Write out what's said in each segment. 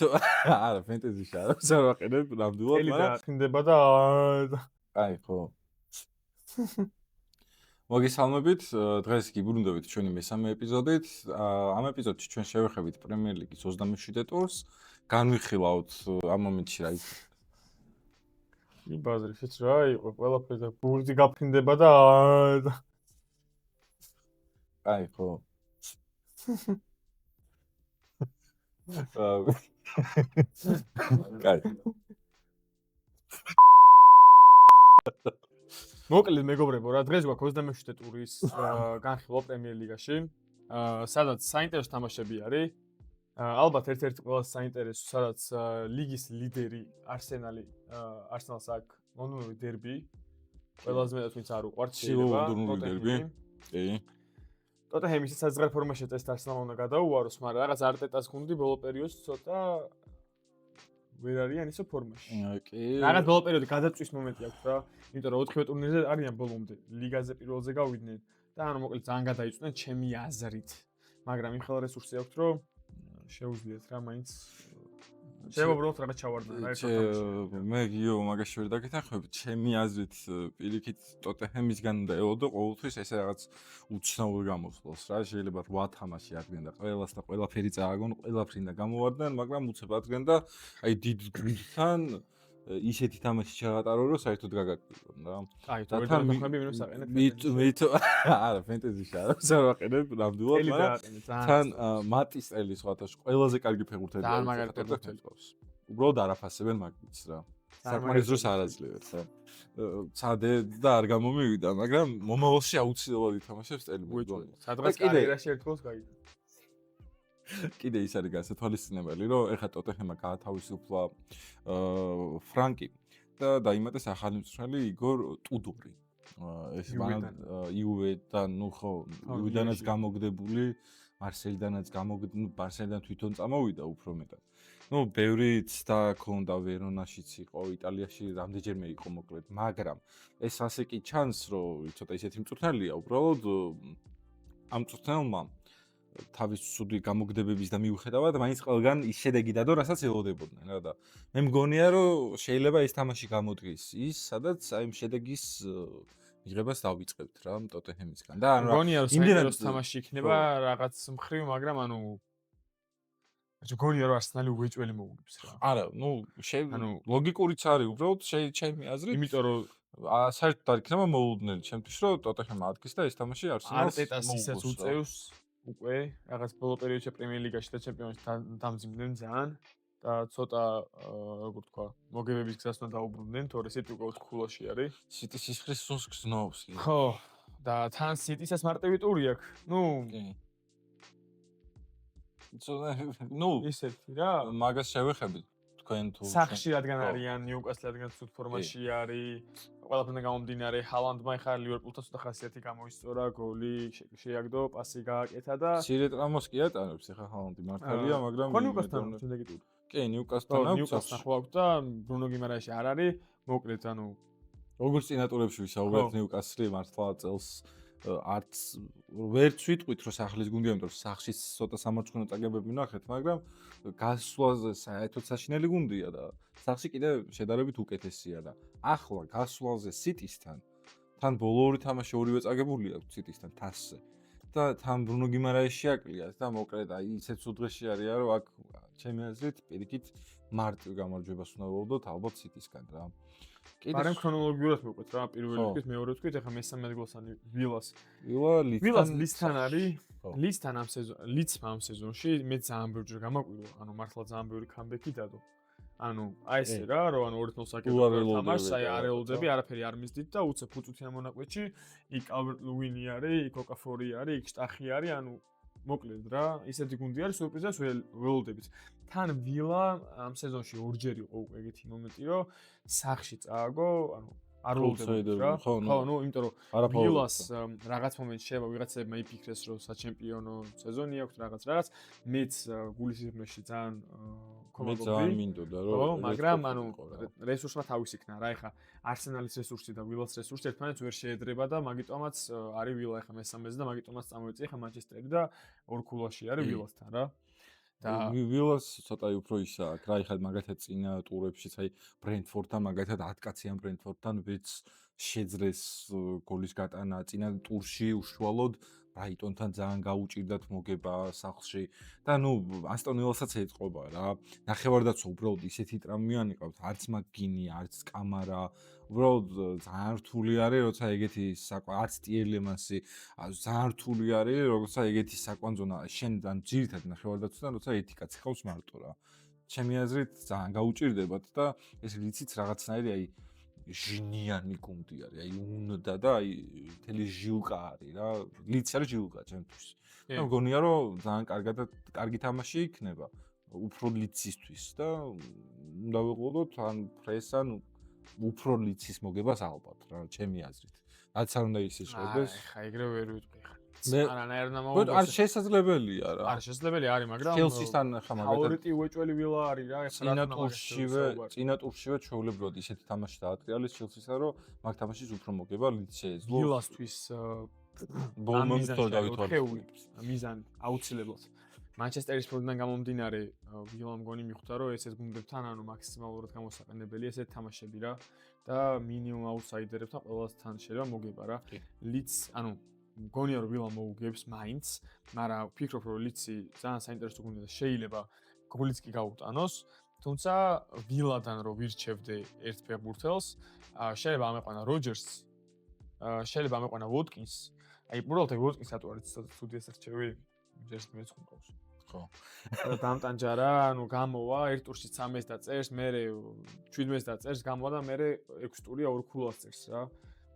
არა, ფენტეზიში არა, ვსარ ვაყენებ ნამდვილად, ელი მაგრამ დაახინდება და აი ხო. მოგესალმებით, დღეს გიბრუნდებით ჩვენი მესამე ეპიზოდით. ამ ეპიზოდში ჩვენ შევეხებით პრემიერ ლიგის 27 ტურს. განვიხილავთ ამ მომენტში რა იქნება. იბაზრი შეც რა იყო ყველაფერი და ბურთი გაფრინდება და აი ხო. კაი. მოკლედ მეგობრებო რა დღეს გვაქვს 27 ტურის განხილვა პრემიერ ლიგაში სადაც საინტერესო თამაშები არის ალბათ ერთ-ერთი ყველაზე საინტერესო სადაც ლიგის ლიდერი არსენალს აქვს ლონდონური დერბი ყველაზე მეტად ვინც არ უყვართ შეიძლება ლონდონური დერბი კი ტოტენჰემი საზღარ ფორმაში წესით არსენალმა უნდა გადაუვაროს მაგრამ რაღაც არტეტას გუნდი ბოლო პერიოდში ცოტა ვერ არიან ისო ფორმაში. კი. რაღაც ბოლო პერიოდი გადაწვის მომენტი აქვს რა. იმიტომ რომ 4 ტურნირზე არიან ბოლომდე. ლიგაზე პირველზე გავიდნენ და ანუ მოკლედ ძალიან გადაიწვნენ ჩემი აზრით. მაგრამ იმ ხელ რესურსი აქვს რომ შეუძლიათ რა მაინც შევაბრუნოთ რაღაც ჩავარდნა რა ერთად თამაში. მე გიო მაგაში ვერ დაგეთანხმებ, ჩემი აზრით პირიქით ტოტენჰემისგან უნდა ელოდო ყოველთვის ესე რაღაც უცნაური გამოხდოს რა. შეიძლება 8 თამაში აღდგენ და ყველას და ყველაფერი წააგონ, ყველაფრინ და გამოვარდნენ, მაგრამ უცებ აღდგენ და აი დიდ გუნდთან ისეთი თამაში ჩაატარო, რომ საერთოდ გაგაკვირვონ რა. აი, თან მიხმები მინუს აყენებ. მე არა, ფენტეზიში არა, ვსარ ვაყენებ ნამდვილად, მაგრამ თან მატის წელი სხვათაშ ყველაზე კარგი ფეხბურთელი ძალიან მაგარი ფეხბურთელი ყავს. უბრალოდ არაფასებენ მაგის რა. საკმარის დროს არ აძლევთ რა. ცადე და არ გამომივიდა, მაგრამ მომავალში აუცილებლად ითამაშებს წელი მოიწონს. სადღაც კარიერაში ერთხელს გაიგო. კიდე ის არის განსათვალისწინებელი, რომ ეხლა ტოტენჰემმა გაათავისუფლა ფრანკი და დაიმატეს ახალი მწვრთნელი იგორ ტუდორი. ეს იუვედან, ნუ ხო, იუვედანაც გამოგდებული, მარსელიდანაც მარსელიდან თვითონ წამოვიდა უფრო მეტად. ნუ ბევრი ცდა ქონდა ვერონაშიც იყო, იტალიაში რამდენჯერმე იყო მოკლედ, მაგრამ ეს ასე კი ჩანს, რომ ცოტა ისეთი მწვრთნელია, უბრალოდ ამ მწვრთნელმა თავის ცუდი გამოგდებების და მიუხედავად მაინც ყველგან ის შედეგი დადო, რასაც ელოდებოდნენ რა და მე მგონია რომ შეიძლება ეს თამაში გამოდგეს ის, სადაც აი ამ შედეგის მიღებას დავიწყებთ რა ტოტენჰემისგან და ანუ მგონია რომ საინტერესო თამაში იქნება რაღაც მხრივ, მაგრამ ანუ მგონია რომ არსენალი უეჭველი მოუგებს რა. არა, ნუ ანუ ლოგიკურიც არის უბრალოდ ჩემი აზრით. იმიტომ რომ საერთოდ არ იქნება მოულოდნელი ჩემთვის რომ ტოტენჰემმა ადგეს და ეს თამაში არსენალს არტეტას ისაც უწევს უკვე რაღაც ბოლო პერიოდში პრემიერ ლიგაში და ჩემპიონატში დამძიმდნენ ძალიან და ცოტა როგორ თქვა მოგებების გზას უნდა დაუბრუნდნენ თორე სიტი უკვე 4 ქულაში არის სიტი სისხლის სუნს გზნობს კი ხო და თან სიტისაც მარტივი ტური აქვს ნუ ნუ ისეთი რა მაგას შევეხებით თქვენ თუ სახში რადგან არიან ნიუკასლი რადგან ცუდ ფორმაში არის ყველაფერთან გამომდინარე ჰალანდმა ეხლა ლივერპულთან ცოტა ხასიათი გამოისწორა გოლი შეაგდო პასი გააკეთა და სირე ტრამოს კი ატარებს ეხლა ჰალანდი მართალია მაგრამ ნიუკასთან შედეგი ტური კი ნიუკასთან აქვს ახლა და ბრუნო გიმარაიში არ არის მოკლედ ანუ როგორც წინა ტურებში ვისაუბრეთ ნიუკასლი მართლა წელს არც ვერც ვიტყვით რომ სახლის გუნდია, იმიტომ რომ სახშიც ცოტა სამარცხინო წაგებები ვნახეთ, მაგრამ გასვლაზე საერთოდ საშინელი გუნდია და სახში კიდე შედარებით უკეთესია და ახლა გასვლაზე სიტისთან თან ბოლო ორი თამაში ორივე წაგებული აქვს სიტისთან თასზე და თან ბრუნო გიმარაიში შეაკლიათ და მოკლედ აი ისეთ სუდღეში არის რომ აქ ჩემი აზრით პირიქით მარტივ გამარჯვებას უნდა ველოდოთ ალბათ სიტისგან რა. მაგრამ ქრონოლოგიურად მოვყვეთ რა პირველი რიგის მეორე ვთქვით ეხლა მესამე ადგილსანი ვილას ლისთან არის ლისთან ამ სეზონში მე ძალიან ბევრი გამაკვირვა ანუ მართლა ძალიან ბევრი კამბექი დადო ანუ აი ესე რა რომ ანუ 2-0 საკეთებდა თამაშს აი არ ელოდები არაფერი არ მისდით და უცებ ფუწუთიან მონაკვეთში იქ ალბერტ ლუინი არის იქ ოკაფორი არის იქ შტახი არის ანუ მოკლედ რა ისეთი გუნდი არის სურპრიზას ველოდებით თან ვილა ამ სეზონში ორჯერ იყო უკვე ეგეთი მომენტი რომ სახში წააგო ანუ არ ველოდებოდა რა ხო ნუ იმიტომ რომ ვილას რაღაც მომენტში შევა ვიღაცებმა იფიქრეს რომ საჩემპიონო სეზონი აქვს რაღაც მეც გულისხმებში ძალიან კომანდები ძალიან მინდოდა რომ ხო მაგრამ ანუ რესურსმა თავის იქნა რა ეხა არსენალის რესურსი და ვილას რესურსი ერთმანეთს ვერ შეედრება და მაგიტომაც არის ვილა ეხა მესამეზე და მაგიტომაც წამოვიწია ეხა მანჩესტერი და ორ ქულაში არის ვილასთან რა და ვილას ცოტა უფრო ისა აქ რა იხად მაგათაც წინა ტურებშიც აი ბრენდფორდთან მაგათაც 10 კაციან ბრენდფორდთან ვიც შეძლეს გოლის გატანა წინა ტურში უშუალოდ ბრაიტონთან ძალიან გაუჭირდათ მოგება სახლში და ნუ ასტონ ვილასაც ეწყობა რა ნახევარდაცვა უბრალოდ ისეთი ტრამვიანი ყავთ არც მაგინი არც კამარა უბრალოდ ძალიან რთული არის როცა ეგეთი არც ტიელემანსი ძალიან რთული არის როცა ეგეთი საკვანძონა შენ ძალიან ძირითად ნახევარდაცვიდან როცა ერთი კაცი ხავს მარტო რა ჩემი აზრით ძალიან გაუჭირდებათ და ეს ვიცით რაღაცნაირი აი ჟინიანი გუნდი არის აი უნდა და აი მთელი ჟილკა არის რა ლიც არის ჟილკა ჩემთვის და მგონია რომ ძალიან კარგი თამაში იქნება უფრო ლიცისთვის და უნდა ვიყოდოთ ან ფრესან უფრო ლიცის მოგებას ალბათ რა ჩემი აზრით რაც არ უნდა ისე შედეს ხა ეგრე ვერ ვიტყვი ხა არანაირ ნამაუბრს არ შესაძლებელია რა არ შესაძლებელი არის მაგრამ ჩელსისთან ხა მაგათაც ფავორიტი უეჭველი ვილა არის რა წინა ტურშივე ჩვეულებრივად ისეთი თამაში დაატრიალეს ჩელსისთან რომ მაგ თამაშის უფრო მოგება ლიც შეეძლო ვილასთვის ბოლმონს თორ დავითვალებთ მიზანი აუცილებლად მანჩესტერის პრობლემიდან გამომდინარე ვილამ გონი მიხვდა რომ ესეთ გუნდებთან ანუ მაქსიმალურად გამოსაყენებელია ესეთ თამაშები რა და მინიმუმ აუტსაიდერებთან ყველასთან შეიძლება მოგება რა ლიც ანუ მგონია რომ ვილამ მოუგებს მაინც მაგრამ ვფიქრობ რომ ლიცი ძალიან საინტერესო გუნდია და შეიძლება გოლიც კი გაუტანოს თუმცა ვილადან რომ ვირჩევდე ერთ ფეხბურთელს შეიძლება ამეყვანა როჯერსს შეიძლება ამეყვანა ვოტკინს აი უბრალოდ ვოტკინს რატო არის ცუდი ეს რჩევი ჯერს მეც ხმყავს ხო და დამტანჯა რა ანუ გამოვა ერთ ტურში 3-ს დაწერს მე 17-ს დაწერს გამოვა და მე 6 ტურია 2 ქულას წერს რა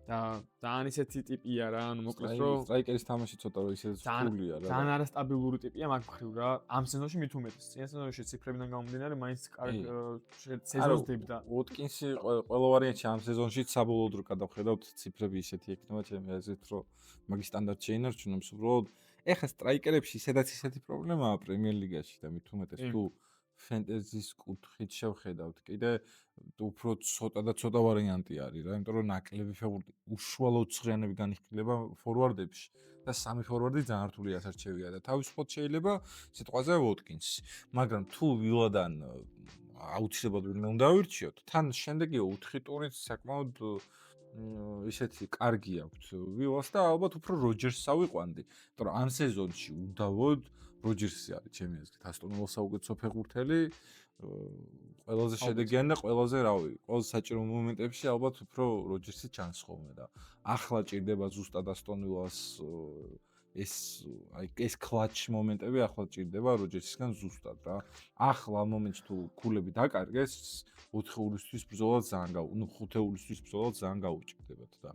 და ძალიან ისეთი ტიპია რა ანუ მოკლედ რომ სტრაიკერის თამაში ცოტა რომ ისე სრულია რა ძალიან არასტაბილური ტიპია მაგ მხრივ რა ამ სეზონში მით უმეტეს წინა სეზონში ციფრებიდან გამომდინარე მაინც სეზონს დებდა ვოტკინსი ყველა ვარიანტში ამ სეზონში საბოლოოდ რო გადავხედავთ ციფრები ისეთი ექნება ჩემი აზრით რომ მაგის სტანდარტ შეინარჩუნებს უბრალოდ ეხა სტრაიკერებში ისედაც ისეთი პრობლემაა პრემიერ ლიგაში და მით უმეტეს თუ ფენტეზის კუთხით შევხედავთ კიდე უფრო ცოტა და ცოტა ვარიანტი არის რა იმიტომ რომ ნაკლები ფეხბურთი უშუალოდ ცხრიანები განიხილება ფორვარდებში და სამი ფორვარდი ძალიან რთული ასარჩევია და თავისუფლად შეიძლება სიტყვაზე ვოტკინსი მაგრამ თუ ვილადან აუცილებლად უნდა ვირჩიოთ თან შემდეგი 4 ტურით საკმაოდ ისეთი კარგი აქვს ვილას და ალბათ უფრო როჯერსს ავიყვანდი იმიტომ რომ ამ სეზონში უდავოდ როჯერსი არის ჩემი აზრით ასტონ ვილას საუკეთესო ფეხბურთელი ყველაზე შედეგიანი და ყველაზე რავი ყველაზე საჭირო მომენტებში ალბათ უფრო როჯერსი ჩანს ხოლმე და ახლა ჭირდება ზუსტად ასტონ ვილას ეს კლაჩ მომენტები ახლა ჭირდება როჯერსისგან ზუსტად რა ახლა მომენტში თუ ქულები დაკარგეს 4 ივლისთვის ბრძოლა ძალიან 5 ივლისთვის ბრძოლა ძალიან გაუჭირდებათ და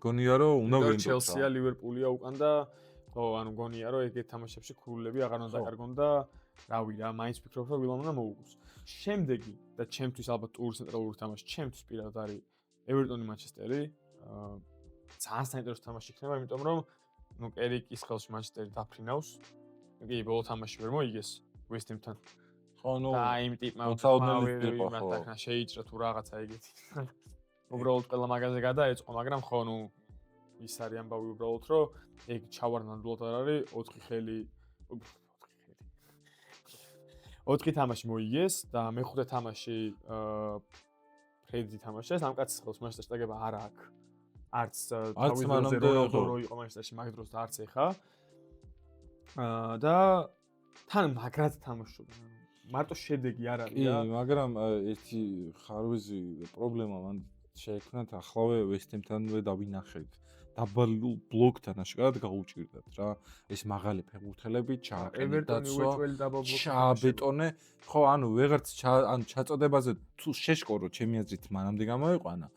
გონია რომ უნდა ვენდოთ ჩელსია ლივერპულია უკან და ხო ანუ გონია რომ ეგეთ თამაშებში ქულები აღარ უნდა დაკარგონ და რავი რა მაინც ვფიქრობ რომ ვილამ უნდა მოუგოს შემდეგი და ჩემთვის ალბათ ტურის ცენტრალური თამაში ჩემთვის პირადად არის ევერტონი მანჩესტერი ძალიან საინტერესო თამაში იქნება იმიტომ რომ ну კერიკის ხელში მანჩესტერი დაფრინავს კი ბოლო თამაში ვერ მოიგეს ვესტემთან ხო ნუ და იმ ტიპმა მათთან შეიჭრა თუ რაღაცა ეგეთი უბრალოდ ყველა მაგაზე გადაეწყო მაგრამ ხო ნუ ის არის ამბავი უბრალოდ რომ ეგ ჩავარდნანდულად არ არის 4 ხელი 4 თამაში მოიგეს და მეხუთე თამაში ფრედი თამაშეს ამ კაცის ხელს მანჩესტერ სტაგება არ აქვს არც თავის დროზე რონალდო იყო მანჩესტერში მაგ დროს და არც ეხა და თან მაგრად თამაშობდა მარტო შედეგი არ არის რა მაგრამ ერთი ხარვეზი პრობლემა მან შეექმნათ ახლავე ვესტემთანვე დავინახეთ დაბალ ბლოკთან აშკარად გაუჭირდათ რა ეს მაღალი ფეხბურთელები ჩააყენეთ დაცვა ჩააბეტონე ხო ანუ ვეღარც ანუ ჩაწოდებაზე თუ შეშკორო ჩემი აზრით მანამდე გამოიყვანა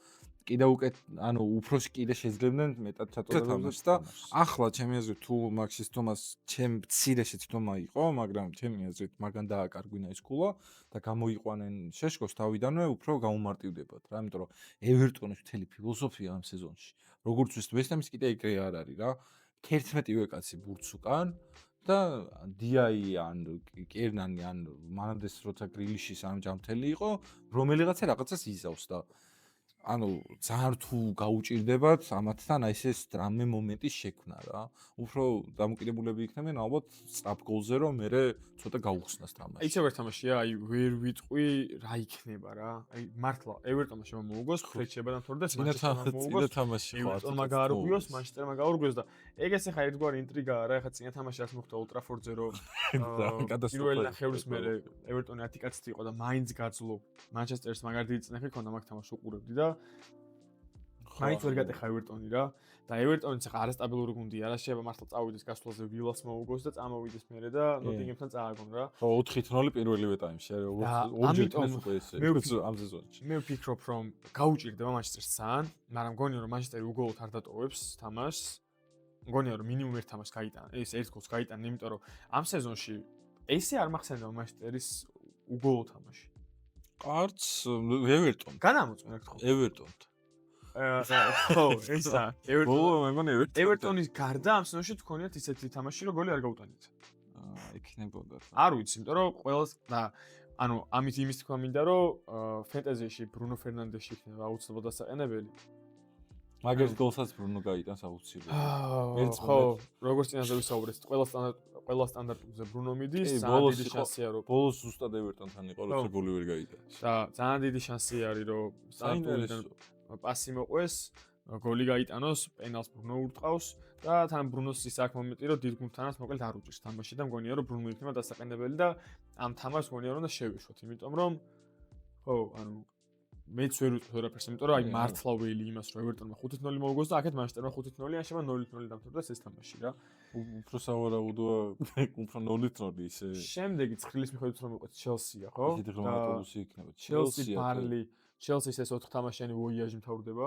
კიდე უკეთ ანუ უფროსი კიდე შეძლებდნენ მეტად ჩაწოდებებს და ახლა ჩემი აზრით თუ მაქსის თომას ჩემ მცირე შეცდომა იყო მაგრამ ჩემი აზრით მაგან დააკარგვინა ის ქულა და გამოიყვანენ შეშკოს თავიდანვე უფრო გაუმარტივდებათ რა იმიტომ რომ ევერტონის მთელი ფილოსოფია ამ სეზონში როგორც ვესტემის კიდე ეგრე არ არის რა 11 კაცი ბურთს უკან და დიაი ან კერნანი ან მანდეს როცა გრილიშის ან ჯამთელი იყო რომელიღაცა რაღაცას იზავს და ანუ ძალიან თუ გაუჭირდებათ ამათთან აი ეს რამე მომენტის შექმნა რა. უფრო დამოკიდებულები იქნებიან ალბათ სწრაფ გოლზე რომ მე ცოტა გაუხსნას თამაში. ისევ ერთ თამაშია, აი ვერ ვიტყვი რა იქნება რა. აი მართლა ევერტონმა შემოუგოს, ფრეჩება დამთავრდა, მანჩესტერმა მოუგოს. თამაში ხო ევერტონმა გაარღვიოს, მანჩესტერმა გაურღვიოს და ეგ ახლა ერთგვარი ინტრიგაა რა, ახლა წინა თამაში რაც მოხდა ულტრაფორდზე რომ პირველი ნახევრის მერე ევერტონი 10 კაცი იყო და მაინც გაძლო მანჩესტერს მაგარი დიდი წნეხი ქონდა მაგ თამაშს უყურებდი და მაინც ვერ გატეხა ევერტონი რა და ევერტონიც ახლა არასტაბილური გუნდია რა შეიძლება მართლა წავიდეს გასვლაზე ვილას მოუგოს და წამოვიდეს მერე და ნოტინგემთან წააგონ რა ხო 4-0 პირველივე ტაიმში როგორც ორჯერ იქნეს უკვე ესე ამ სეზონში მე ვფიქრობ რომ გაუჭირდება მანჩესტერს ძალიან მაგრამ მგონია რომ მანჩესტერი უგოლოდ არ დატოვებს თამაშს მგონია რომ მინიმუმ ერთ თამაშს გაიტანა ეს ერთ გოლს გაიტანა იმიტომ რომ ამ სეზონში ესე არ მახსენდება მანჩესტერის უგოლო თამაში არც ევერტონ განამოწმე რა თქმა უნდა ევერტონთან ხო, ესა. ევერტონის გარდა ამ სეზონში თქვენიათ ისეთი თამაში, რომ გოლი არ გაუტანეთ. იქნებოდა. არ ვიცი, იმიტომ რომ ყველას და ანუ ამით იმის თქვა მინდა, რომ ფენტეზიაში ბრუნო ფერნანდეში იქნება აუცილებლად დასაყენებელი. მაგერს გოლსაც ბრუნო გაიტანს აუცილებლად. ხო, როგორც წინაზე ვისაუბრეთ, ყველა სტანდარტზე ბრუნო მიდის, ძალიან დიდი შანსია რომ ბოლოს ზუსტად ევერტონთან იყო, რომ გოლი ვერ გაიტანეს. და ძალიან დიდი შანსია არის, რომ სტანდარტიდან პასი მოყვეს, გოლი გაიტანოს, პენალს ბრუნო ურტყავს და თან ბრუნოს ის აქ მომენტი, რომ დიდ გუნდთანაც მოკლედ არ უჭირს თამაში და მგონია რომ ბრუნო იქნება დასაყენებელი და ამ თამაშს მგონია რომ უნდა შევეშვოთ, იმიტომ რომ ხო, ანუ მეც ვერ ვიტყვი ვერაფერს, იმიტომ რომ აი მართლა ველი იმას რომ ევერტონმა 5-0 მოუგოს და აქეთ მანჩესტერმა 5-0 ან შევა 0-0 დამთავრდა ეს თამაში რა. უფრო სავარაუდოა, უფრო 0-0 ისე. შემდეგი ცხრილის მიხედვით რომ მოყვეთ ჩელსია, ხო? დიდი ღრმატობუსი იქნება. ჩელსი ბარნლი ჩელსის ეს 4 თამაშიანი ვოიაჟი მთავრდება,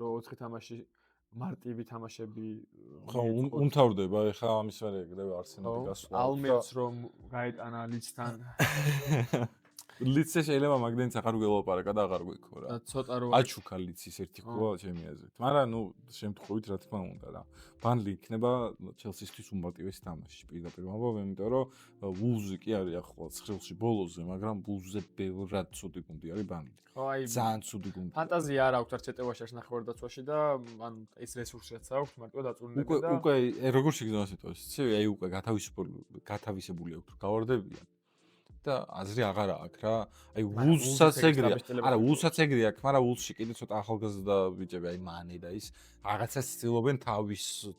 რომ 4 თამაში მარტივი თამაშები ხო, უმთავრდება, ეხლა ამის ვარე ეგრევე არსენალი გასვლა. ალმერც რომ გაეტანა ლიცთან. ლიცე შეიძლება მაგდენიც აღარ გველაპარაკა და აღარ გვიქო რა. და ცოტა რო აჩუქა ლიცის ერთი ქუა ჩემი აზრით. მაგრამ ნუ შემთხვევით რა თქმა უნდა რა. ბანლი იქნება ჩელსისთვის უმარტივესი თამაში პირდაპირ ვამბობ, იმიტომ რომ ვულზი კი არის ახლა ცხრილში ბოლოზე, მაგრამ ვულზზე ბევრად ცუდი გუნდი არის ბანლი. ხო, აი ძალიან ცუდი გუნდი. ფანტაზია არ აქვს არც ეტევაში არც ნახევარდაცვაში და ან ეს რესურსიც აქვს, მარტო დაწურნები და უკვე როგორ შეგზავნა სიტუაცია, აი უკვე გათავისებული აქვს გავარდებიან. და აზრი აღარა აქვს რა. აი ვულსაც ეგრეა. არა, ვულსაც ეგრეა, მაგრამ ვულსში კიდე ცოტა ახალგაზრდა ბიჭები, აი მანე და ის რაღაცას ცდილობენ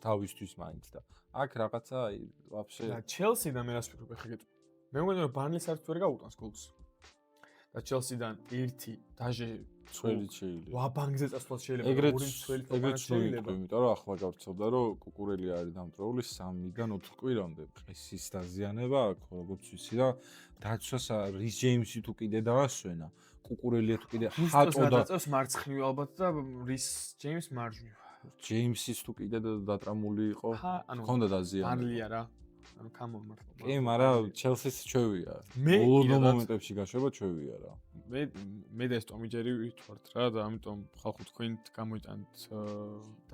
თავისთვის მაინც და აქ რაღაცა აი ვაფშე და ჩელსიდან მე რას ვფიქრობ ხე გეტყვი. მე მგონია რომ ბარნლის არც ვერ გაუტანს გოლს. და ჩელსიდან ერთი დაჟე წველი შეიძლება. ვაბანგზე წასვლაც შეიძლება. ეგრეც შეიძლება, იმიტომ რომ ახლა გავრცელდა რომ კუკურელი არის დამტრეული 3-დან 4 კვირამდე. ეს დაზიანება აქვს, როგორც ვიცი და დაცვას რის ჯეიმსი თუ კიდე დაასვენა. კუკურელია თუ კიდე ჰატო და დაწევს მარცხნივ ალბათ და რის ჯეიმს მარჯვნივ. ჯეიმსის თუ კიდე დატრამული იყო. ხონდა დაზიანება. ბარნლია რა. ანუ კამონ მართლა. კი, მაგრამ ჩელსის ჩვევია. ბოლო მომენტებში გაშვება ჩვევია რა. მე და ეს ტომიჯერი ვიტყვართ რა და ამიტომ ხალხო თქვენით გამოიტანთ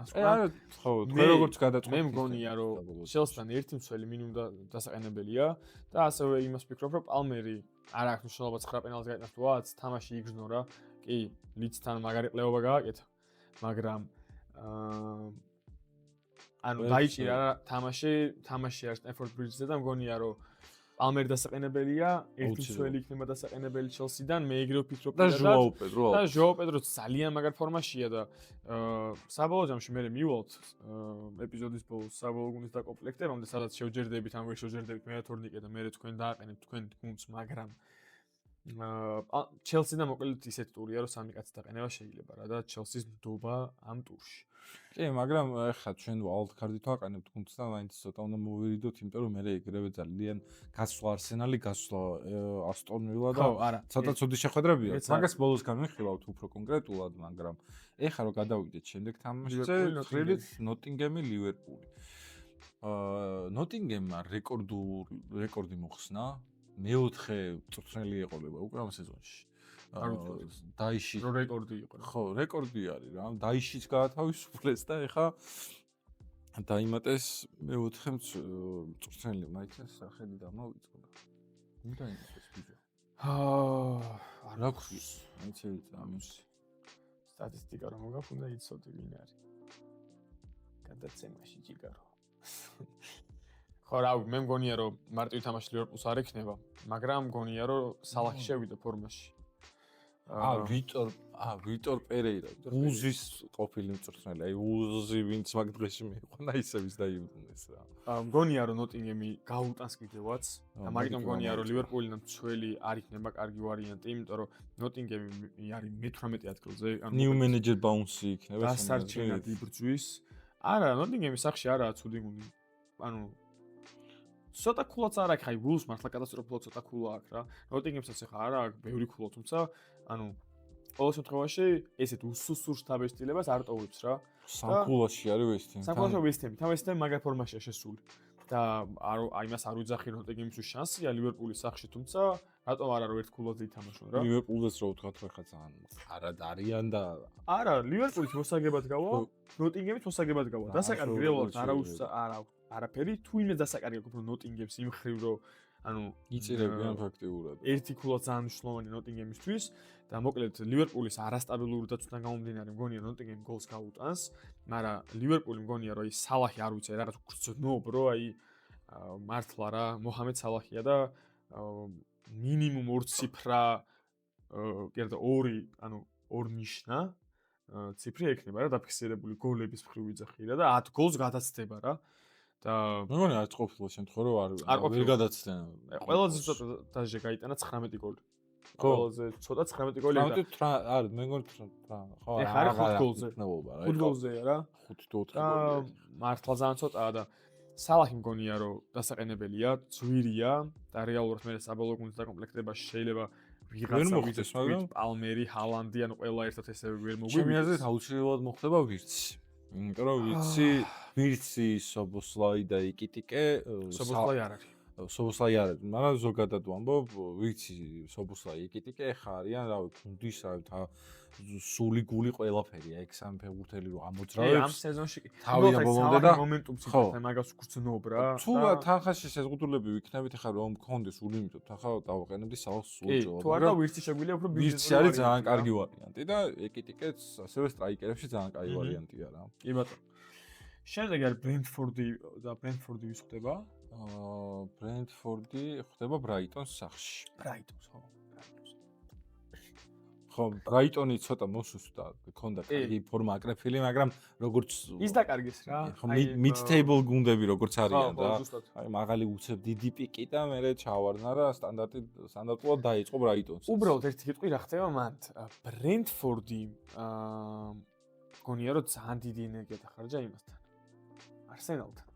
დასკვა. არა, ხო, თქვენ როგორც გადაწყვეტთ. მე მგონია რომ ჩელსთან ერთი მცველი მინიმუმ დასაყენებელია და ასევე იმას ვფიქრობ რომ პალმერი არ აქვს მნიშვნელობა 9 პენალს გაიტანს თუ რაც თამაში იგრძნო რა. კი, ლიცთან მაგარი ყლეობა გააკეთა. მაგრამ ანუ დაიჭირა თამაში არის სტენფორდ ბრიჯზე და მგონია რომ პალმერი დასაყენებელია, ერთი მცველი იქნება დასაყენებელი ჩელსიდან, მე ეგრევე ვფიქრობ და ჟოაო პედრო ძალიან მაგარ ფორმაშია და საბოლოო ჯამში მე მივალთ ეპიზოდის ბოლოს საბოლოო გუნდის დაკომპლექტებამდე, სადაც შევჯერდებით, ან ვერ შევჯერდებით მე თორნიკე და მე თქვენ დააყენებთ თქვენ გუნდს, მაგრამ ჩელსიდან მოკლედ ისეთი ტურია, რომ სამი კაცი დაყენება შეიძლება რა და ჩელსის ნდობა ამ ტურში. კი, მაგრამ ახლა ჩვენ ვალდკარდით ვაყენებთ გუნდს და მაინც ცოტა უნდა მოვირიდოთ, იმიტომ რომ მე ეგრევე ძალიან გასვლა არსენალი, გასვლა ასტონ ვილა და ცოტა ცუდი შეხვედრებია. მაგას ბოლოს განვიხილავთ უფრო კონკრეტულად, მაგრამ ეხლა რომ გადავიდეთ შემდეგ თამაშზე, თხრილით ნოტინგემი ლივერპული. ნოტინგემმა რეკორდი მოხსნა. მეოთხე წვრთნელი ეყოლება უკვე ამ სეზონში. დაიში რეკორდი იყო. ხო, რეკორდი არის რა. დაიშიც გაათავისუფლეს და ეხა დაიმატეს მეოთხე წვრთნელი, მაინც სახელი დამოვიწყდა. ნუ დაიმატეს ბიჭო. რა ქვია? მაინც ამის სტატისტიკა რომ მოგაქვს, უნდა იცოდი ვინ არის. გადაცემაში ჯიგარო. ხო, რა ვიცი, მე მგონია რომ მარტივ თამაში ლივერპულს არ ექნება, მაგრამ მგონია რომ სალაჰი შევიდა ფორმაში. ვიტორ პერეირა, უზის ყოფილი მწვრთნელი, აი უზი ვინც მაგ დღეში მიყონა, ისევის დაიბრუნეს რა. მგონია რომ ნოტინგემი გაუტანს კიდევაც და მაგიტომ მგონია რომ ლივერპული მცველი არ იქნება კარგი ვარიანტი, იმიტომ რომ ნოტინგემი არის მე-18 ადგილზე, ნიუ მენეჯერ ბაუნსი იქნება დასარჩენად იბრძვის. არა, ნოტინგემის სახში არაა ცუდი გუნდი. ანუ ცოტა ქულაც არ აქვს, აი ვულს მართლა კატასტროფულად ცოტა ქულა აქვს რა. ნოტინგემსაც ახლა არა აქვს ბევრი ქულა, თუმცა ანუ ყოველ შემთხვევაში ესეთ უსუსურ შთაბეჭდილებას არ ტოვებს რა. სამქულაში არის ვესტემი. სამქულაში ვესტემი, თავესთან მაგარ ფორმაშია შესული. და აი მას არ უძახი ნოტინგემისთვის შანსია ლივერპულის სახში, თუმცა რატომ არა რომ ერთ ქულაზე ითამაშონ რა? ლივერპულს რო ვთქვათ რა ხა ძალიან არად არიან და არა, ლივერპულის მოსაგებად გავა, ნოტინგემის მოსაგებად გავა. დასაკარგი რეალურად არაფერი, თუ იმე დასაკარგი აქვს რომ ნოტინგემს იმ ხრივ რომ ანუ იწირებიან ფაქტიურად. ერთი ქულა ძალიან მნიშვნელოვანი ნოტინგემისთვის და მოკლედ ლივერპულის არასტაბილური დაცვიდან გამომდინარე მგონია ნოტინგემი გოლს გაუტანს, მაგრამ ლივერპული მგონია რომ აი სალაჰი არ ვიცი რაღაც უგრძნობრო აი მართლა რა მოჰამედ სალაჰია და მინიმუმ 2 ციფრა კიდე 2 ანუ 2 ნიშნა ციფრი ექნება რა დაფიქსირებული გოლების მხრივ ვიძახია და 10 გოლს გადაცდება რა და მეგონი არც ყოფილა შემთხვევა რომ არ გადაცდენ. ყველაზე ცოტა დაჟე გაიტანა 19 გოლი. ყველაზე ცოტა 19 გოლი და არ მეგონი ხო არა 5 გოლზე. 5 გოლზეა რა. 5-4 გოლი. მართლა ძალიან ცოტაა და სალაჰი მგონია რომ დასაყენებელია, ძვირია და რეალურად მე საბოლოო გუნდის დაკომპლექტებაში შეიძლება ვიღაცა ვიდეს პალმერი, ჰალანდი ან ყველა ერთად ესე ვერ მოგვივიდეს. ჩემი აზრით აუცილებლად მოხდება ვირცი. იმიტომ რომ ვირცი სობოსლაი და იკიტიკე სობოსლაი არ არის. სობოსლაი არ არის, მაგრამ ზოგადად ვამბობ, ვირცი სობოსლაი იკიტიკე ხა არიან, რავი, გუნდის სული გული ყველაფერია, ეგ სამი ფეხბურთელი რო ამოძრავებს. ამ სეზონში კი თავია ბოლომდე და მომენტუმს იქნება მაგას გრძნობ რა. თუ თანხაში შეზღუდულები ვიქნებით ხა რომ მქონდეს სული იმიტომ თანხა დავაყენებდი სალს სულჯო. თუ არა ვირცი შეგვიძლია უფრო ვირცი არის ძალიან კარგი ვარიანტი და ეკიტიკეც ასევე სტრაიკერებში ძალიან კარგი ვარიანტია რა. კი ბატონო. შემდეგ არის ბრენტფორდი და ბრენტფორდი ვის ხდება? ბრენტფორდი ხდება ბრაიტონის სახში. ბრაიტონს ხო. ხო, ბრაიტონი ცოტა მოსუსტა, ქონდა კარგი ფორმა აკრეფილი, მაგრამ როგორც ის დაკარგეს რა. ხო, mid-table გუნდები როგორც არიან და აი მაღალი უცებ დიდი პიკი და მე ჩავარდნა რა სტანდარტულად დაიწყო ბრაიტონს. უბრალოდ ერთი კითხვი რა ხდება მანდ? ბრენტფორდი გონია რომ ძალიან დიდი ენერგია დახარჯა იმასთან. არსენალთან.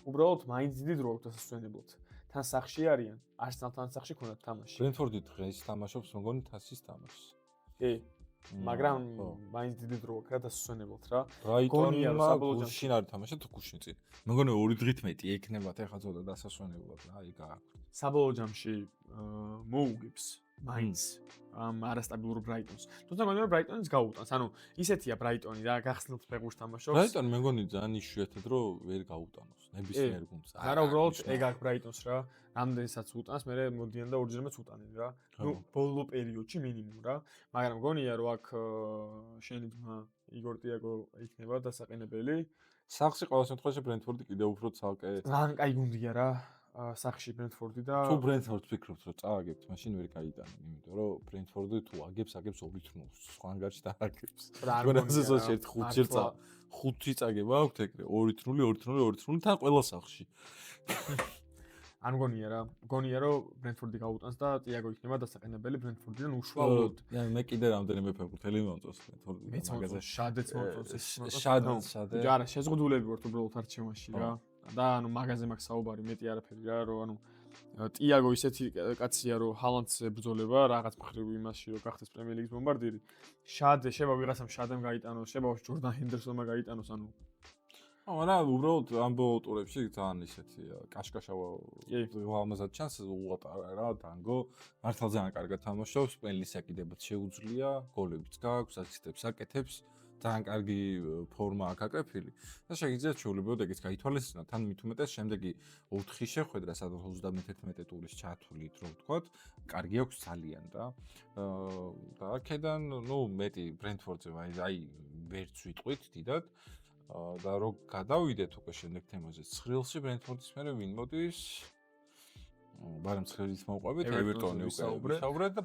უბრალოდ მაინც დიდი დრო აქვს დასასვენებლად. თან სახში არიან, არსენალთან სახში ქონდათ თამაში. ბრენტფორდი დღეს თამაშობს მოგონი თასის თამაშს. კი. მაგრამ მაინც დიდი დრო აქვს რა დასასვენებლად რა. ბრაიტონმა გუშინ არ თამაშა თუ გუშინ წინ. მეგონი 2 დღით მეტი ექნებათ ეხა ცოტა დასასვენებლად რა, აი გააქვთ. საბოლოო ჯამში მოუგებს მაინც ამ არასტაბილურ ბრაიტონს. თუმცა მგონია ბრაიტონიც გაუტანს. ანუ ისეთია ბრაიტონი რა, გახსნილ ფეხბურთს თამაშობს. ბრაიტონი მეგონი ძალიან იშვიათად რომ ვერ გაუტანოს ნებისმიერ გუნდს. არა უბრალოდ ეგ აქვს ბრაიტონს რა. რამდენსაც utans, მე მოდიან და ორჯერმეც უტანენ რა. ნუ ბოლო პერიოდში მინიმუმ რა. მაგრამ მგონია რომ აქ შენი ძმა იგორ ტიაგო იქნება დასაყენებელი. სახში ყოველ შემთხვევაში ბრენტფორდი კიდევ უფრო ცალკე. ძალიან კაი გუნდია რა. სახში ბრენტფორდი და თუ ბრენტფორდს ფიქრობთ რომ წააგებთ, მაშინ ვერ გაიტანენ, იმიტომ რომ ბრენტფორდი თუ აგებს 2 თრნულს, სხვანგარში დააგებს. გონაზესაც ერთ 5 წაგება აქვთ ეგრე, 2 თრნული თან ყველა სახში. არ მგონია რა. მგონია რომ ბრენტფორდი გაუტანს და ტიაგო იქნება დასაყენებელი ბრენტფორდიდან უშუალოდ. მე კიდე რამდენიმე ფეხბურთელი მომწონს ბრენტფორდი მაგაზე. შადეც მომწონს. შადე. არა, შეზღუდულები ვართ უბრალოდ არჩევანში რა. და ანუ მაგაზე მაქვს საუბარი მეტი არაფერი რა რომ ანუ ტიაგო ისეთი კაცია რომ ჰალანდს ებრძოლება რაღაც მხრივ იმასში რომ გახდეს პრემიერ ლიგის ბომბარდირი. შადე შევა ვიღაცამ შადემ გაიტანოს, შევა ჯორდან ჰენდერსონმა გაიტანოს ანუ არა უბრალოდ ამ ბოლო ტურებში ძალიან ისეთი კაშკაშავა ამაზად ჩანს უატარა რა დანგო მართლა ძალიან კარგად თამაშობს, პენლის აკიდებაც შეუძლია, გოლებიც გააქვს, ასისტებს აკეთებს ძალიან კარგი ფორმაა გაკრეფილი და შეგიძლიათ შეულებოდ ეგეც გაითვალისწინოთ. თან მით უმეტეს შემდეგი 4 შეხვედრა, სადაც 31 ტურის ჩათვლით, რო ვთქვათ, კარგი აქვს ძალიან და აქედან, მეტი ბრენტფორდზე აი ვერც ვიტყვით დიდად და რო გადავიდეთ უკვე შემდეგ თემაზე, ცხრილში ბრენტფორდის მერე ვინ მოდის? მაგრამ ცხრილით მოვყვებით, ევერტონი უკვე ვისაუბრეთ და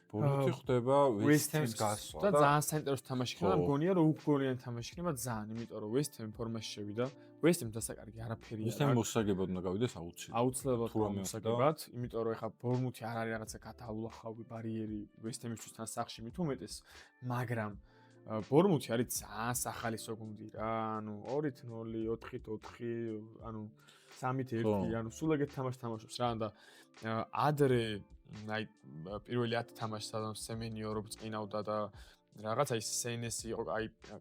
ბორმუთი ხდება West Ham-ის გასვლა და ძალიან საინტერესო თამაში იქნება, მგონია რომ უგოლიანი თამაში იქნება ძალიან, იმიტომ რომ West Ham ფორმაში შევიდა. West Ham დასაკარგი არაფერი არ აქვს. West Ham მოსაგებად უნდა გავიდეს აუცილებლად მოსაგებად, იმიტომ რომ ეხა ბორმუთი არ არის რაღაცა გადაულახავი ბარიერი West Ham-ისთვის თან სახში მით უმეტეს, მაგრამ ბორმუთი არის ძალიან სახალისო გუნდი რა, ანუ 2-0, 4-4, ანუ 3-1, ანუ სულ ეგეთ თამაშს თამაშობს რა და ადრე აი პირველი 10 თამაში სადაც სემენიო რო წინავდა და რაღაცა ის სენესი იყო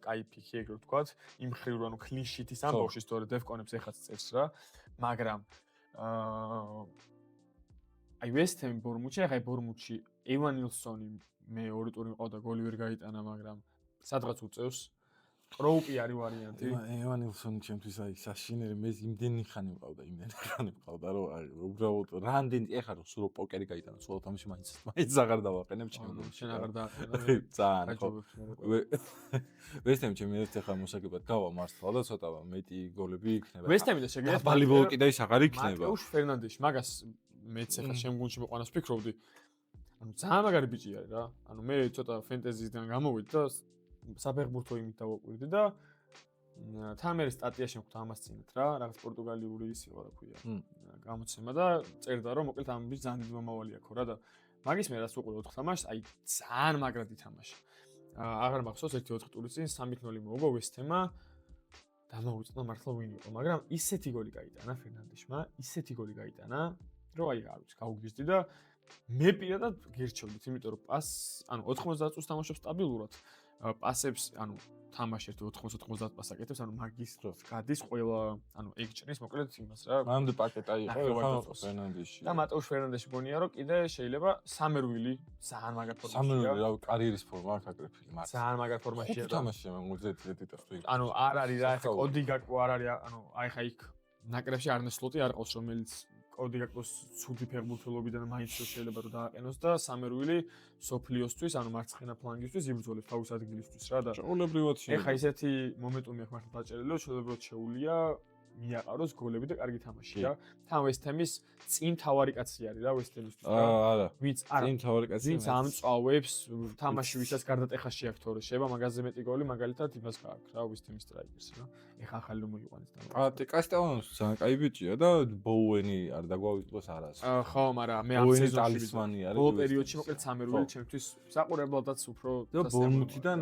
კაი პიკი ეგრე ვთქვათ იმ ხრივ რომ კლინ შიტის ამბავში სწორედ დევკონებს ეხაც წერს რა მაგრამ აი West Ham ბორმუთში ახლა ბორმუთში ევანილსონი მე ორი ტური მყავდა გოლი ვერ გაიტანა მაგრამ სადღაც უწევს კროუპი არის ვარიანტი. ევანილსონი ჩემთვის აი საშინელი მე იმდენი ხანი მყავდა რომ უბრალოდ რამდენი ეხლა რომ სულ პოკერი გაიტანა სულ თამაში მაინც აღარ დავაყენებ ჩემს. შენ აღარ დააყენე. ძალიან ხო. West Ham ჩემი ეხლა მოსაგებად გავა მართლა და ცოტა მეტი გოლები იქნება. West Ham-ი და შეგიძლიათ ბალიბოლ კიდე ის აღარ იქნება. მატეუშ ფერნანდეში მაგას მეც ეხლა ჩემ გუნდში მოყვანას ვფიქრობდი. ანუ ძალიან მაგარი ბიჭი არის რა. ანუ მე ცოტა ფენტეზისგან გამოვედი და საფეხბურთო იმით დავაკვირდი და თან მე სტატიაში მქონდა ამას წინათ რა, რაღაც პორტუგალიური ის იყო რა ქვია. გამოცემა და წერდა რომ მოკლედ ამ ბიჭს ძალიან დიდი მომავალი აქვს რა და მაგის მე რას უყურე 4 თამაშს, აი ძალიან მაგრად ითამაშა. აღარ მახსოვს 1-4 ტურის წინ 3-0 მოუგო West Ham-მა დამოუწდა მართლა ვინ იყო, მაგრამ ისეთი გოლი გაიტანა ფერნანდეშმა, ისეთი გოლი გაიტანა, რომ აი არ ვიცი, გაუგზდი და მე პირადად გირჩევდით, იმიტომ რომ ანუ 90 წუთს თამაშობს სტაბილურად. პასებს, ანუ თამაში 80-90 პასს აკეთებს, ანუ მაგის დროს გადის ყველა, ანუ ეგ ჭრის მოკლედ იმას რა. მანამდე პაკეტა იყო ფერნანდეში. და მატეუშ ფერნანდეში გონია რომ კიდე შეიძლება სამერვილი ძალიან მაგარ ფორმაშია. სამერვილი რა კარიერის ფორმა აქვს აკრეფილი, მაგრამ ძალიან მაგარ ფორმაშია და თამაშია მოგზეთ ტიტულს. ანუ არ არის რა, ეხა კოდი გაკო არ არის, ანუ აი ხა იქ ნაკრებში არნე სლოტი არ ყავს, რომელიც კოდი გაკოს ცუდი ფეხბურთელობიდან მაინც შეიძლება რომ დააყენოს და სამერვილი სოფლიოსთვის, ანუ მარცხენა ფლანგისთვის იბრძოლებს თავის ადგილისთვის რა და შეულებრივად ეხა ისეთი მომენტუმი აქვს მართლა დაჭერილი, რომ შეულებრივად შეუულია მიაყაროს გოლები და კარგი თამაში რა. თან West Ham-ის წინ თავარი კაცი არის რა West Ham-ისთვის რა. არა. ვინც არა. წინ თავარი კაცი. ვინც ამწავებს თამაში ვისაც გარდატეხაში აქვს თორე შეება მაგაზე მეტი გოლი მაგალითად იმას გააქვს რა West Ham-ის სტრაიკერს რა. ეხა ახალი რომ მოიყვანეს და. კასტელონოს ძალიან კაი ბიჭია და ბოუენი არ დაგვაუწყოს არას. ხო, მაგრამ მე ამ სეზონში ტალისმანი არის. ბოლო პერიოდში მოკლედ სამერვილი ჩემთვის საყურებლადაც უფრო და ბორმუთიდან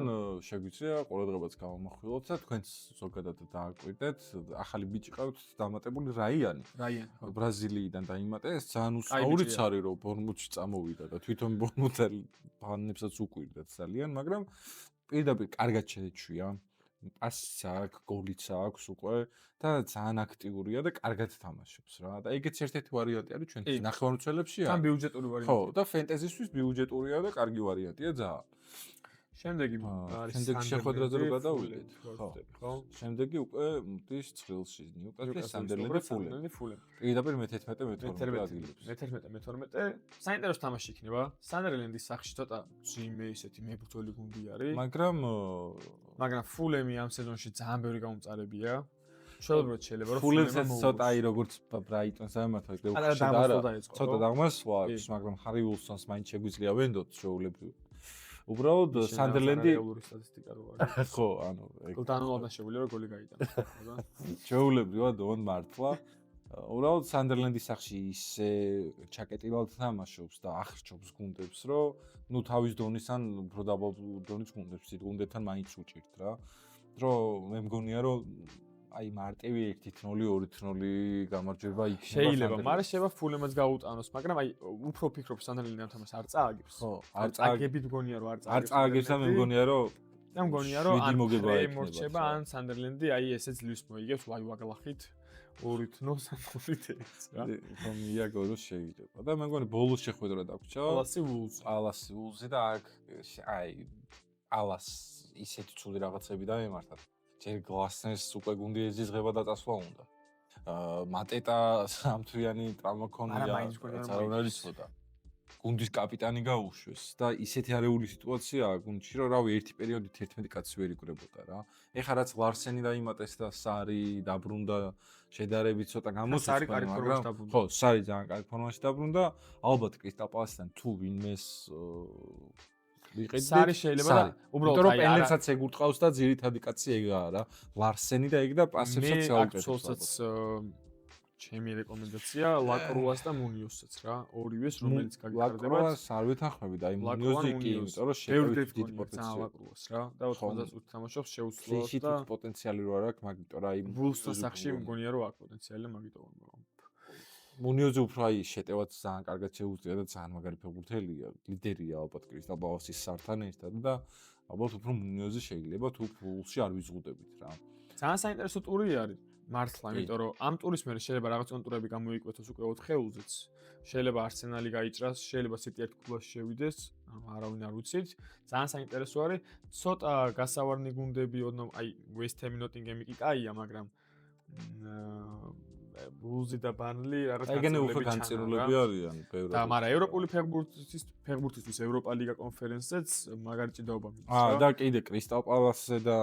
შეგვიძლია ყურადღებაც გავამახვილოთ და თქვენც ზოგადად დააკვირდეთ ახალი ბიჭი ყავთ დამატებული რაიანი. ხო. ბრაზილიიდან დაიმატეს, ძალიან უსაურიც არის რომ ბორმუთში წამოვიდა და თვითონ ბორმუთელი ფანებსაც უკვირდათ ძალიან, მაგრამ პირდაპირ კარგად შეეჩვია. პასიც აქვს, გოლიც აქვს უკვე და ძალიან აქტიურია და კარგად თამაშობს რა. და ეგეც ერთ-ერთი ვარიანტი არის ჩვენთვის ნახევარმცველებში. თან ბიუჯეტური ვარიანტი. ხო, და ფენტეზისთვის ბიუჯეტურია და კარგი ვარიანტია ძალიან. შემდეგი არის შემდეგი შეხვედრაზე რო გადავიდეთ. ხო. შემდეგი უკვე მდის ცხრილში ნიუკასლი სანდერლენდი ფულემი. პირდაპირ მე-11 ადგილებს. მე-11 საინტერესო თამაში იქნება. სანდერლენდის სახში ცოტა ძიმე ისეთი მებრძოლი გუნდი არის. მაგრამ ფულემი ამ სეზონში ძალიან ბევრი გამომწარებია. შეიძლება რომ ფულემსაც ცოტა აი როგორც ბრაიტონს ამათო ეგრე უხეშა და ცოტა დაღმასვლა აქვს, მაგრამ ჰარი უილსონს მაინც შეგვიძლია ვენდოთ შეულებრივ. უბრალოდ სანდერლენდი სტატისტიკა რო არის. ხო, ანუ ეგ დანოალდა შეგვიძლია რომ გოლი გაიტანოს. შეულებრივად დონ მართლა. უბრალოდ სანდერლენდის სახში ისე ჩაკეტილად თამაშობს და ახრჩობს გუნდებს, რომ ნუ თავის დონის ან უფრო დაბალ დონის გუნდებს გუნდებთან მაინც უჭირთ რა. რომ მე მგონია რომ აი მარტივი 1-0, 2-0 გამარჯვება იქნება. შეიძლება, მაგრამ შეიძლება ფულემაც გაუტანოს, მაგრამ აი უფრო ფიქრობ სანდერლენდი ამ თამაშს არ წააგებს. ხო, არ წააგებით მგონია რომ არ წააგებს. არ წააგებს და მე მგონია რომ ან მორჩება ან სანდერლენდი აი ესე ძლივს მოიგებს, ვაი ვაგლახით 2-0 3-0 რა. ხო, მიაგორო შეიძლება. და მე მგონი ბოლოს შეხვედრა დაგვრჩა. პალასი ვულზი და აი ალას ისეთი ცუდი რაღაცები დაემართათ. ჯერ გლასნერს უკვე გუნდი ეზიზღება და წასვლა უნდა. მატეტა სამთვიანი ტრავმა ქონია, არ იცოდა. გუნდის კაპიტანი გაუშვეს და ისეთი არეული სიტუაციაა გუნდში, რომ რავი, ერთი პერიოდით 11 კაცი ვერ იკრებოდა რა. ეხლა რაც ლარსენი დაიმატეს და სარი დაბრუნდა შედარებით ცოტა გამოსულა, მაგრამ ხო, სარი ძალიან კარგ ფორმაში დაბრუნდა. ალბათ კრისტალ პალასთან თუ ვინმეს ვიყიდით, სარი შეიძლება და უბრალოდ აი პენერსაც ეგურტყავს და ძირითადი კაცი ეგაა რა. ლარსენი და ეგ და პასებსაც საუკეთესოა. ჩემი რეკომენდაცია ლაკრუას და მუნიოსაც რა, ორივეს რომელიც გაგიკარდებათ. ლაკრუას არ ვეთანხმები და აი მუნიოზი კი, იმიტომ რომ შევიდეთ დიდ პოტენციალს ლაკრუას რა. და 85 თამაშობს შეუძლოა და პოტენციალი რო არ აქვს, მაგიტომ რა იმ ბულსტოს სახში მგონია რომ აქვს პოტენციალი, მაგიტომ მუნიოზი უფრო აი შეტევაც ძალიან კარგად შეუძლია და ძალიან მაგარი ფეხბურთელია, ლიდერია ალბათ კრისტალ პალასის სართან ერთად და ალბათ უფრო მუნიოზი შეიძლება თუ ფულში არ ვიზღუდებით რა. ძალიან საინტერესო ტური არის. მართლა, იმიტომ რომ ამ ტურის მერე შეიძლება რაღაც კონტურები გამოიკვეთოს უკვე 4-ეულზეც. შეიძლება არსენალი გაიჭრას, შეიძლება სიტი ერთ კლუბში შევიდეს, არავინ არ ვიცით. ძალიან საინტერესო არის. ცოტა გასავარნი გუნდები, აი West Ham, Nottingham კი კაია, მაგრამ Wolves და Burnley რაღაც განწირულები არიან ბევრად. და მაგრამ ევროპული ფეხბურთისთვის ევროპა ლიგა კონფერენცზეც მაგარი ჭიდაობა მიდის. და კიდე კრისტალ პალასზე და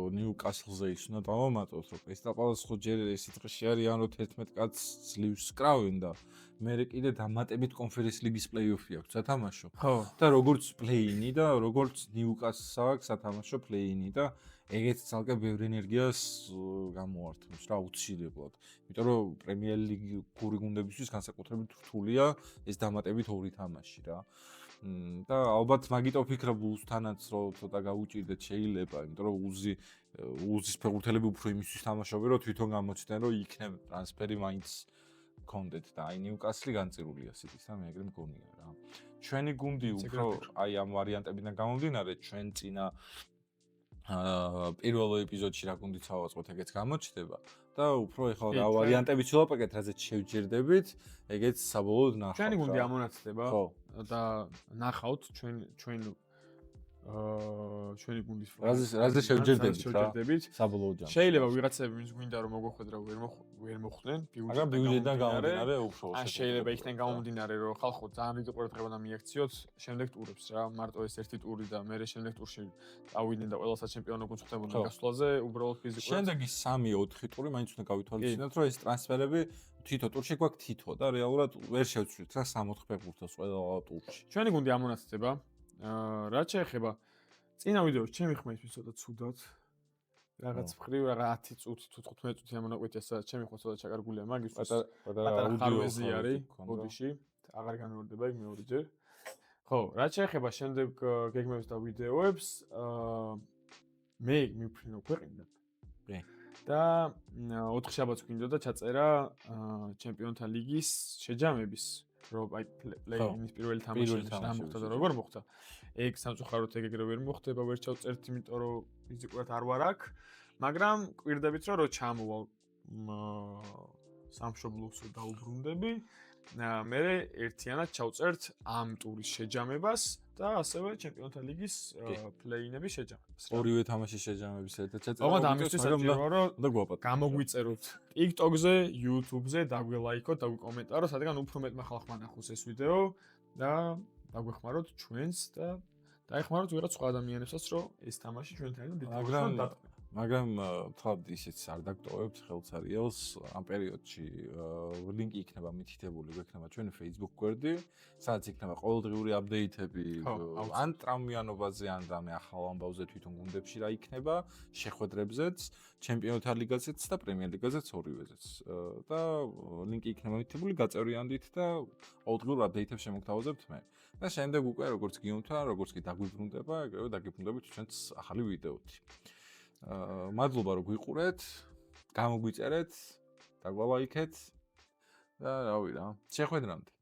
ნიუკასლზე ის უნდა დავამატოთ, რომ კრისტალ პალასს ხო ჯერ ეს დღეში არიან, რომ 11 კაცს ძლივს კრავენ და მერე კიდე დამატებით კონფერენს ლიგის პლეი-ოფი აქვს სათამაშო. ხო. და როგორც პლეი-ინი და როგორც ნიუკასლს აქვს სათამაშო პლეი-ინი და ეგეც ძალკე ბევრი ენერგიას გამოართმევს რა უცილებლად. იმიტომ რომ პრემიერ ლიგური გუნდებისთვის განსაკუთრებით რთულია ეს დამატებით ორი თამაში რა. და ალბათ მაგიტომ ვფიქრობ უსთანაც რომ ცოტა გაუჭირდეთ შეიძლება, იმიტომ რომ უზის ფეხბურთელები უფრო იმისთვის თამაშობენ, რომ თვითონ გამოჩნდნენ, რომ იქნებ ტრანსფერი მაინც კონდეთ და აი ნიუკასლი განწირულია სიტის და მე ეგრე მგონია რა. ჩვენი გუნდი უფრო აი ამ ვარიანტებიდან გამომდინარე ჩვენ წინა პირველ ეპიზოდში რა გუნდიც ავაწყოთ, ეგეც გამოჩნდება და უფრო ეხლა რა ვარიანტებიც ვილაპარაკეთ, რაზეც შევჯერდებით, ეგეც საბოლოოდ ნახავთ. ჩვენი გუნდი ამონაცდება და ნახავთ ჩვენი გუნდის რაზე შევჯერდებით საბოლოოდ ჯამში. შეიძლება ვიღაცები ვინც გვინდა რომ მოგოხვედრა ვერ მოხვდნენ, ბიუჯეტიდან გამომდინარე უფრო ან შეიძლება იქიდან გამომდინარე რომ ხალხო ძალიან დიდი ყურადღება და მიაქციოთ შემდეგ ტურებს რა, მარტო ეს ერთი ტური და მე შემდეგ ტურში ავიდნენ და ყველა საჩემპიონო გუნდს ხდებოდა გასვლაზე, უბრალოდ ფიზიკურად. შემდეგი 3-4 ტური მაინც უნდა გავითვალისწინოთ, რომ ეს ტრანსფერები თითო ტურში გვაქვს თითო და რეალურად ვერ შევცვლით რა 3-4 ფეხბურთელს ყველა ტურში. ჩვენი გუნდი ამონაცდება. რაც შეეხება წინა ვიდეოში ჩემი ხმა ის ცოტა ცუდად რაღაც მხრივ რაღაც 10 წუთი თუ 15 წუთი ამონაკვეთია, სადაც ჩემი ხმა ცოტა ჩაკარგულია, მაგის პატარა ხარვეზი არის ბოდიში, აღარ განმეორდება იქ მეორეჯერ. ხო, რაც შეეხება შემდეგ გეგმებს და ვიდეოებს, მე მიფრინო ქვეყნიდან. და 4 შაბათს გვინდოდა ჩაწერა ჩემპიონთა ლიგის შეჯამების რომ აი პლეი-ოფის პირველი თამაში რა მოხდა და როგორ მოხდა. ეგ სამწუხაროდ ეგრე ვერ მოხდება, ვერ ჩავწერთ, იმიტომ რომ ფიზიკურად არ ვარ აქ, მაგრამ კვირდებით რომ ჩამოვალ სამშობლოს დაუბრუნდები. მე ერთიანად ჩავწერთ ამ ტურის შეჯამებას და ასევე ჩემპიონთა ლიგის პლეი-ოფის შეჯამებას. ორივე თამაშის შეჯამების ერთად ჩაწერთ. ოღონდ ამისთვის საჭიროა რომ გამოგვიწეროთ TikTok-ზე, YouTube-ზე, დაგვილაიქოთ, დაგვიკომენტაროთ, რადგან უფრო მეტმა ხალხმა ნახოს ეს ვიდეო და დაგვეხმაროთ ჩვენს და დაეხმაროთ ვიღაც სხვა ადამიანებსაც, რომ ეს თამაში ჩვენთან დატოვოს. მაგრამ თავად ისიც არ დაგტოვებთ ხელცარიელს ამ პერიოდში ლინკი იქნება მითითებული, გვექნება ჩვენი Facebook გვერდი, სადაც იქნება ყოველდღიური აპდეიტები ან ტრამვიანობაზე, ან რამე ახალ ამბავზე თვითონ გუნდებში რა იქნება, შეხვედრებზეც, ჩემპიონთა ლიგაზეც და პრემიერ ლიგაზეც ორივეზეც. და ლინკი იქნება მითითებული, გაწევრიანდით და ყოველდღიურ აპდეიტებს შემოგთავაზებთ მე. და შემდეგ უკვე როგორც გიუმთა, როგორც კი დაგვიბრუნდება, ეგრევე დაგიბრუნდებით ჩვენს ახალი ვიდეოთი. მადლობა რომ გვიყურეთ, გამოგვიწერეთ, დაგვალაიქეთ და რავი რა, შეხვედრამდე.